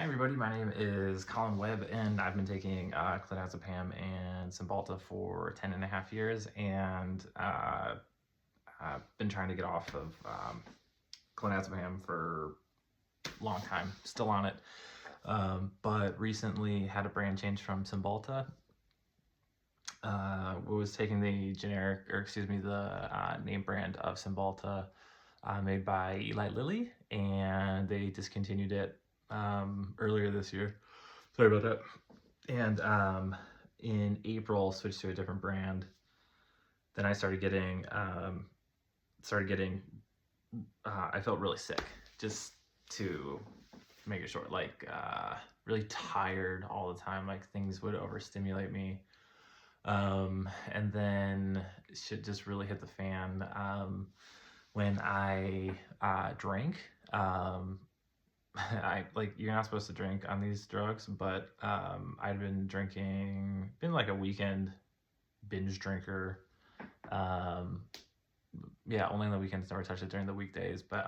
Hi everybody, my name is Collin Webb and I've been taking Clonazepam and Cymbalta for 10.5 years, and I've been trying to get off of Clonazepam for a long time, still on it, but recently had a brand change from Cymbalta. Was taking the name brand of Cymbalta made by Eli Lilly, and they discontinued it earlier this year. Sorry about that. And in April, switched to a different brand. Then I started getting, I felt really sick, just to make it short, like really tired all the time, like things would overstimulate me. And then shit just really hit the fan when I drank. You're not supposed to drink on these drugs, but I'd been drinking, been like a weekend binge drinker. Yeah, only on the weekends, never touched it during the weekdays, but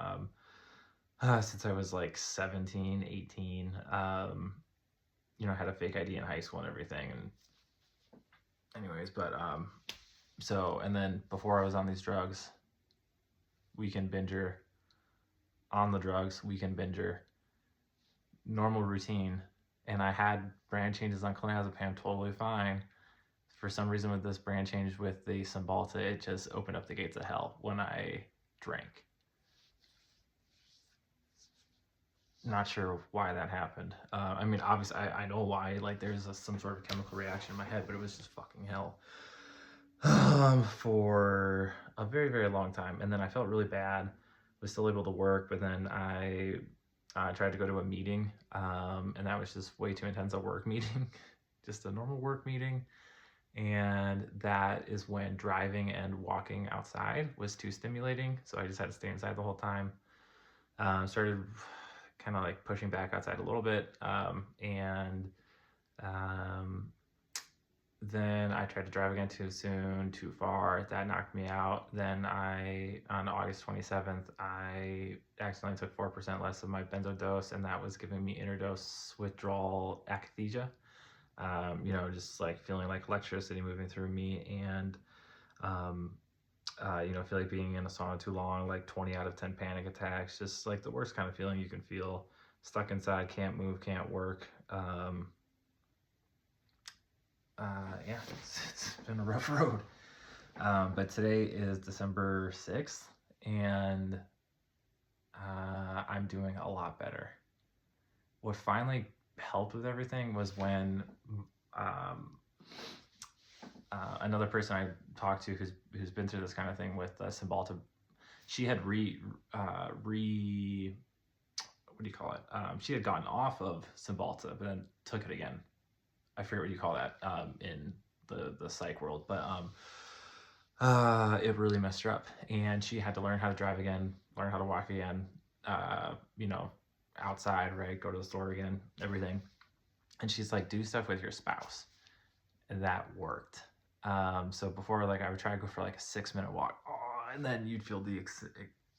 since I was like 17, 18, I had a fake ID in high school and everything, and anyways, but and then before I was on these drugs, weekend binger, on the drugs, weekend binger, normal routine, and I had brand changes on Clonazepam totally fine. For some reason with this brand change with the Cymbalta, it just opened up the gates of hell when I drank. Not sure why that happened. I mean, obviously I know why, like there's some sort of chemical reaction in my head, but it was just fucking hell for a very, very long time. And then I felt really bad, was still able to work, but then I tried to go to a meeting, and that was just way too intense a work meeting, just a normal work meeting. And that is when driving and walking outside was too stimulating, so I just had to stay inside the whole time. Started kind of like pushing back outside a little bit, and then I tried to drive again too soon, too far. That knocked me out. Then on August 27th, I accidentally took 4% less of my benzo dose, and that was giving me interdose withdrawal akathisia. Just like feeling like electricity moving through me, and feel like being in a sauna too long, like 20 out of 10 panic attacks, just like the worst kind of feeling you can feel. Stuck inside, can't move, can't work. Yeah, it's been a rough road. But today is December 6th, and I'm doing a lot better. What finally helped with everything was when another person I talked to who's been through this kind of thing with Cymbalta, she had she had gotten off of Cymbalta, but then took it again. I forget what you call that in the psych world, but it really messed her up, and she had to learn how to drive again, learn how to walk again, outside, right, go to the store again, everything. And she's like, do stuff with your spouse, and that worked. So before, like, I would try to go for like a 6-minute walk, and then you'd feel the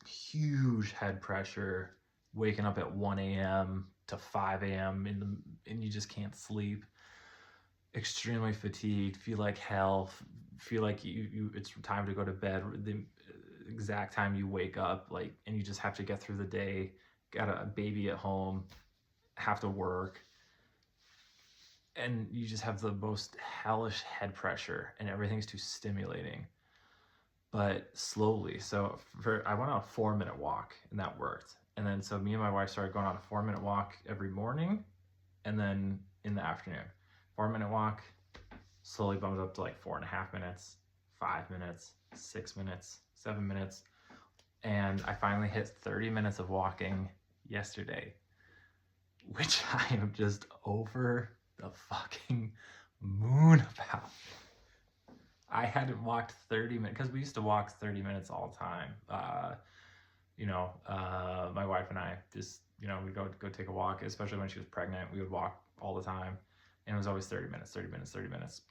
huge head pressure, waking up at 1 a.m. to 5 a.m. and you just can't sleep. Extremely fatigued, feel like hell, feel like it's time to go to bed the exact time you wake up, like, and you just have to get through the day, got a baby at home, have to work, and you just have the most hellish head pressure, and everything's too stimulating, but slowly. So I went on a 4-minute walk, and that worked. And then so me and my wife started going on a 4-minute walk every morning, and then in the afternoon. 4-minute walk, slowly bumped up to like 4.5 minutes, 5 minutes, 6 minutes, 7 minutes. And I finally hit 30 minutes of walking yesterday, which I am just over the fucking moon about. I hadn't walked 30 minutes, because we used to walk 30 minutes all the time. My wife and I just, we'd go take a walk, especially when she was pregnant. We would walk all the time. And it was always 30 minutes, 30 minutes, 30 minutes.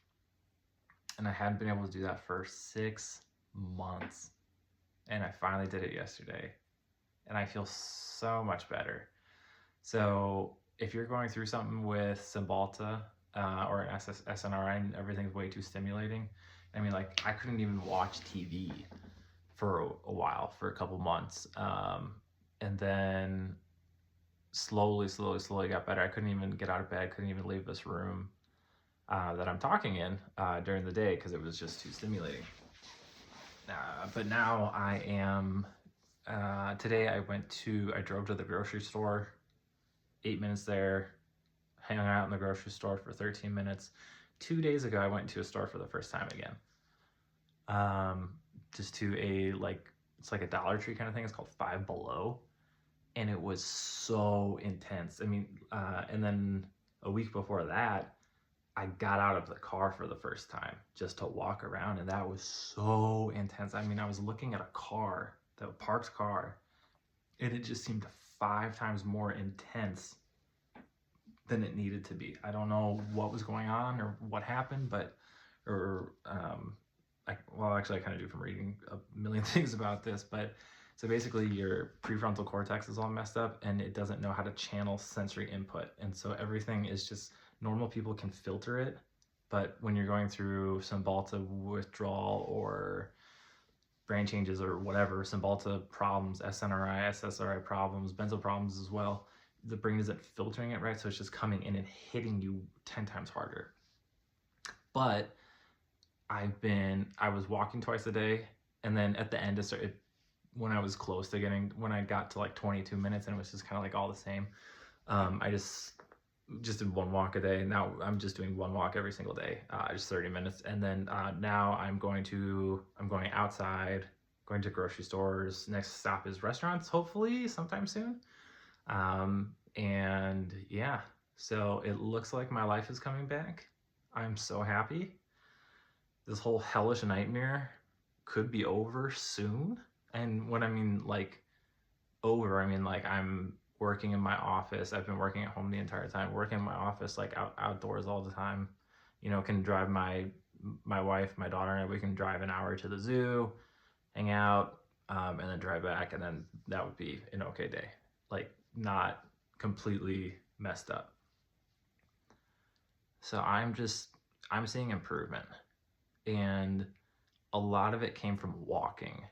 And I hadn't been able to do that for 6 months. And I finally did it yesterday. And I feel so much better. So if you're going through something with Cymbalta or an SNRI and everything's way too stimulating, I mean, like, I couldn't even watch TV for a while, for a couple months. And then slowly got better. I couldn't even get out of bed, couldn't even leave this room that I'm talking in during the day because it was just too stimulating. But now I am, today I drove to the grocery store, 8 minutes there, hung out in the grocery store for 13 minutes. 2 days ago, I went to a store for the first time again. Just to it's like a Dollar Tree kind of thing. It's called Five Below. And it was so intense. I mean, and then a week before that, I got out of the car for the first time just to walk around, and that was so intense. I mean, I was looking at a car, the parked car, and it just seemed 5 times more intense than it needed to be. I don't know what was going on or what happened, actually I kind of do from reading a million things about this, but so basically your prefrontal cortex is all messed up and it doesn't know how to channel sensory input. And so everything is just, normal people can filter it, but when you're going through Cymbalta withdrawal or brain changes or whatever, Cymbalta problems, SNRI, SSRI problems, benzo problems as well, the brain isn't filtering it right, so it's just coming in and hitting you 10 times harder. But I was walking twice a day, and then at the end when I was close to when I got to like 22 minutes and it was just kind of like all the same, I just did one walk a day. Now I'm just doing one walk every single day, just 30 minutes. And then now I'm going outside, going to grocery stores. Next stop is restaurants, hopefully sometime soon. And yeah, so it looks like my life is coming back. I'm so happy. This whole hellish nightmare could be over soon. And when I mean like over, I mean like I'm working in my office. I've been working at home the entire time, working in my office, like outdoors all the time. You know, can drive my wife, my daughter, and we can drive an hour to the zoo, hang out, and then drive back, and then that would be an okay day. Like, not completely messed up. So I'm seeing improvement. And a lot of it came from walking.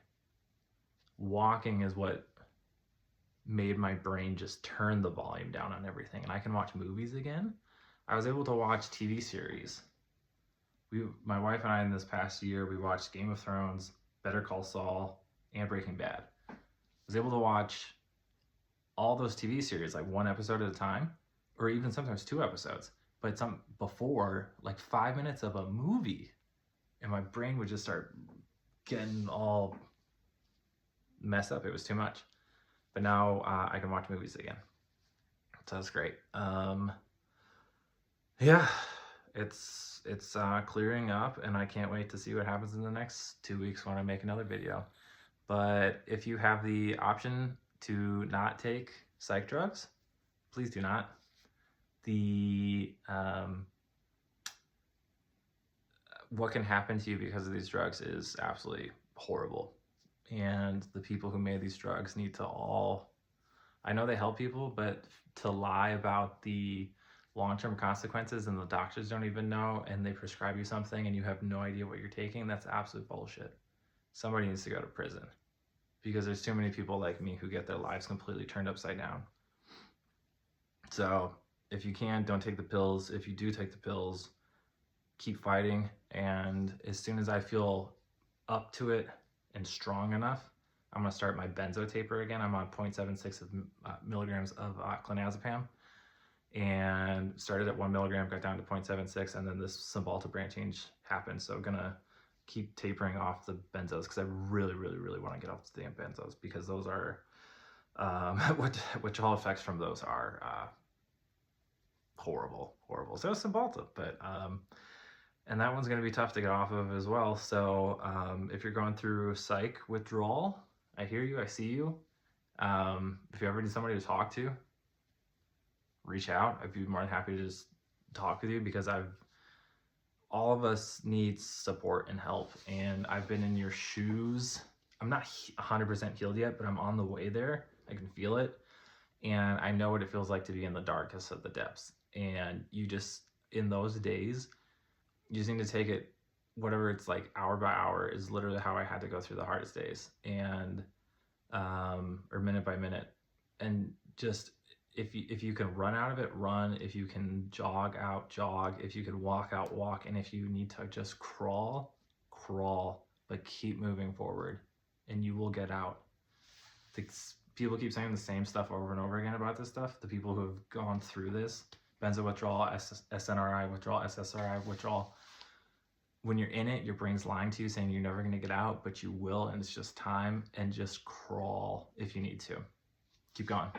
Walking is what made my brain just turn the volume down on everything, and I can watch movies again. I was able to watch TV series. My wife and I, in this past year, we watched Game of Thrones, Better Call Saul, and Breaking Bad. I was able to watch all those TV series like one episode at a time, or even sometimes 2 episodes. But before, like 5 minutes of a movie, and my brain would just start getting all messed up. It was too much. But now I can watch movies again. So that's great. Yeah, it's clearing up, and I can't wait to see what happens in the next 2 weeks when I make another video. But if you have the option to not take psych drugs, please do not. What can happen to you because of these drugs is absolutely horrible. And the people who made these drugs need to I know they help people, but to lie about the long-term consequences, and the doctors don't even know, and they prescribe you something and you have no idea what you're taking, that's absolute bullshit. Somebody needs to go to prison, because there's too many people like me who get their lives completely turned upside down. So if you can, don't take the pills. If you do take the pills, keep fighting. And as soon as I feel up to it and strong enough, I'm going to start my benzo taper again. I'm on 0.76 milligrams of clonazepam, and started at 1 milligram, got down to 0.76, and then this Cymbalta brain change happened. So I'm going to keep tapering off the benzos, because I really want to get off the damn benzos, because those are, withdrawal effects from those are horrible. So is Cymbalta, but and that one's going to be tough to get off of as well. So if you're going through psych withdrawal, I hear you, I see you. If you ever need somebody to talk to, reach out. I'd be more than happy to just talk with you, because all of us need support and help, and I've been in your shoes. I'm not 100% healed yet, but I'm on the way there. I can feel it. And I know what it feels like to be in the darkest of the depths. And you just, in those days, you just need to take it, whatever it's like, hour by hour is literally how I had to go through the hardest days, and or minute by minute. And just, if you can run out of it, run. If you can jog out, jog. If you can walk out, walk. And if you need to just crawl, crawl, but keep moving forward, and you will get out. People keep saying the same stuff over and over again about this stuff. The people who have gone through this, benzo withdrawal, SNRI withdrawal, SSRI withdrawal, when you're in it, your brain's lying to you saying you're never going to get out, but you will, and it's just time, and just crawl if you need to. Keep going.